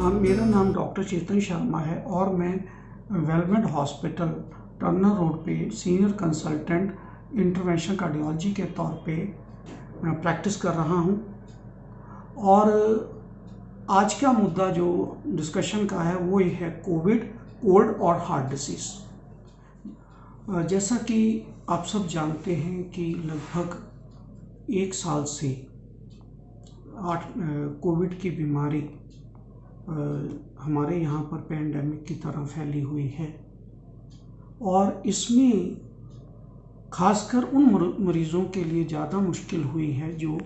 मेरा नाम डॉक्टर चेतन शर्मा है और मैं वेलमेड हॉस्पिटल टर्नर रोड पे सीनियर कंसल्टेंट इंटरवेंशन कार्डियोलॉजी के तौर पे प्रैक्टिस कर रहा हूँ। और आज का मुद्दा जो डिस्कशन का है वो ये है कोविड, कोल्ड और हार्ट डिसीज़। जैसा कि आप सब जानते हैं कि लगभग 1 साल से कोविड की बीमारी हमारे यहाँ पर पैंडेमिक की तरह फैली हुई है और इसमें खासकर उन मरीज़ों के लिए ज़्यादा मुश्किल हुई है जो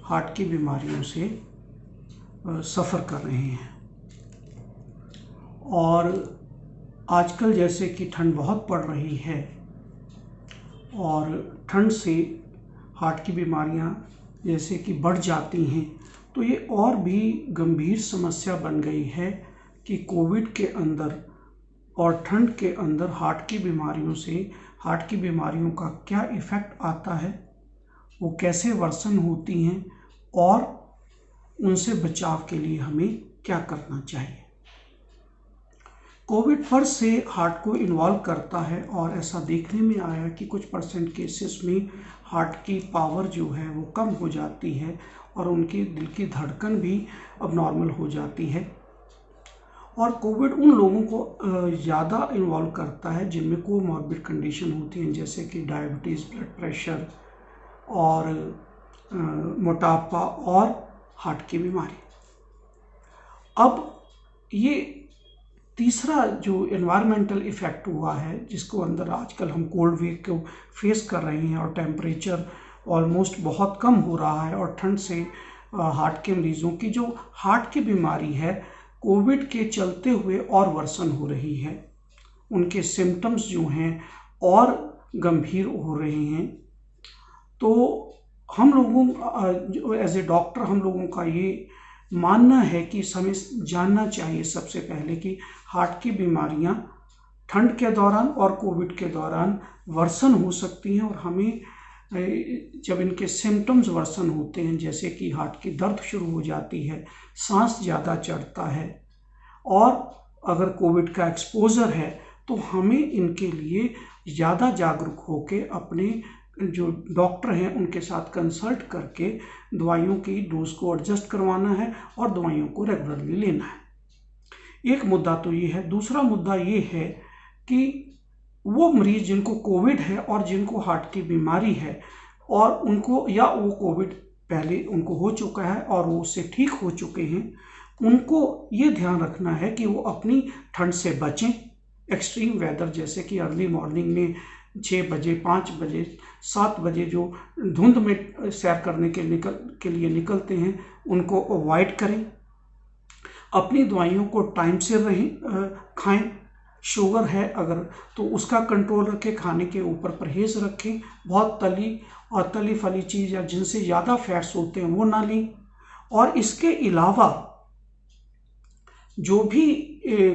हार्ट की बीमारियों से सफ़र कर रहे हैं। और आजकल जैसे कि ठंड बहुत पड़ रही है और ठंड से हार्ट की बीमारियां जैसे कि बढ़ जाती हैं, तो ये और भी गंभीर समस्या बन गई है कि कोविड के अंदर और ठंड के अंदर हार्ट की बीमारियों का क्या इफ़ेक्ट आता है, वो कैसे वर्सन होती हैं और उनसे बचाव के लिए हमें क्या करना चाहिए। कोविड फर्स्ट से हार्ट को इन्वॉल्व करता है और ऐसा देखने में आया कि कुछ परसेंट केसेस में हार्ट की पावर जो है वो कम हो जाती है और उनके दिल की धड़कन भी अब नॉर्मल हो जाती है। और कोविड उन लोगों को ज़्यादा इन्वॉल्व करता है जिनमें कोमॉर्बिड कंडीशन होती हैं, जैसे कि डायबिटीज़, ब्लड प्रेशर और मोटापा और हार्ट की बीमारी। अब ये तीसरा जो एनवायरमेंटल इफ़ेक्ट हुआ है, जिसको अंदर आजकल हम कोल्ड वेव को फेस कर रहे हैं और टेम्परेचर ऑलमोस्ट बहुत कम हो रहा है और ठंड से हार्ट के मरीज़ों की जो हार्ट की बीमारी है कोविड के चलते हुए और वर्सन हो रही है। उनके सिम्टम्स जो हैं और गंभीर हो रहे हैं। तो हम लोगों एज ए डॉक्टर हम लोगों का ये मानना है कि हमें जानना चाहिए सबसे पहले कि हार्ट की बीमारियां ठंड के दौरान और कोविड के दौरान वर्सन हो सकती हैं और हमें जब इनके सिम्टम्स वर्सन होते हैं, जैसे कि हार्ट की दर्द शुरू हो जाती है, सांस ज़्यादा चढ़ता है और अगर कोविड का एक्सपोजर है, तो हमें इनके लिए ज़्यादा जागरूक होकर अपने जो डॉक्टर हैं उनके साथ कंसल्ट करके दवाइयों की डोज को एडजस्ट करवाना है और दवाइयों को रेगुलरली लेना है। एक मुद्दा तो ये है। दूसरा मुद्दा ये है कि वो मरीज़ जिनको कोविड है और जिनको हार्ट की बीमारी है और उनको या वो कोविड पहले उनको हो चुका है और वो उससे ठीक हो चुके हैं, उनको ये ध्यान रखना है कि वो अपनी ठंड से बचें। एक्सट्रीम वेदर जैसे कि अर्ली मॉर्निंग में 6 बजे, 5 बजे, 7 बजे जो धुंध में सैर करने के लिए निकलते हैं, उनको अवॉइड करें। अपनी दवाइयों को टाइम से खाएं। शुगर है अगर तो उसका कंट्रोल रखें, खाने के ऊपर परहेज रखें। बहुत तली और तली फली चीज़ या जिनसे ज़्यादा फैट्स होते हैं वो ना लें। और इसके अलावा जो भी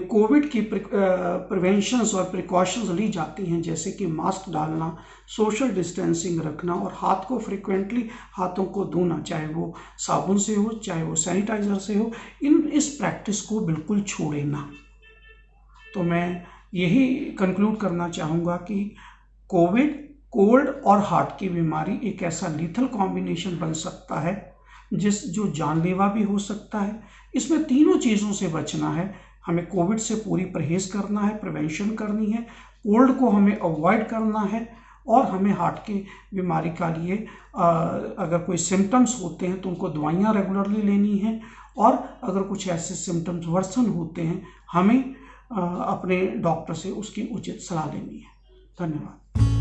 कोविड की प्रिवेंशंस और प्रिकॉशंस ली जाती हैं, जैसे कि मास्क डालना, सोशल डिस्टेंसिंग रखना और हाथ को फ्रिक्वेंटली हाथों को धोना, चाहे वो साबुन से हो चाहे वो सैनिटाइज़र से हो, इस प्रैक्टिस को बिल्कुल छोड़ें ना। तो मैं यही कंक्लूड करना चाहूँगा कि कोविड, कोल्ड और हार्ट की बीमारी एक ऐसा लीथल कॉम्बिनेशन बन सकता है जो जानलेवा भी हो सकता है। इसमें तीनों चीज़ों से बचना है। हमें कोविड से पूरी परहेज करना है, प्रिवेंशन करनी है, कोल्ड को हमें अवॉइड करना है और हमें हार्ट की बीमारी का लिए अगर कोई सिम्टम्स होते हैं तो उनको दवाइयाँ रेगुलरली लेनी है और अगर कुछ ऐसे सिम्टम्स वर्सन होते हैं हमें अपने डॉक्टर से उसकी उचित सलाह लेनी है। धन्यवाद।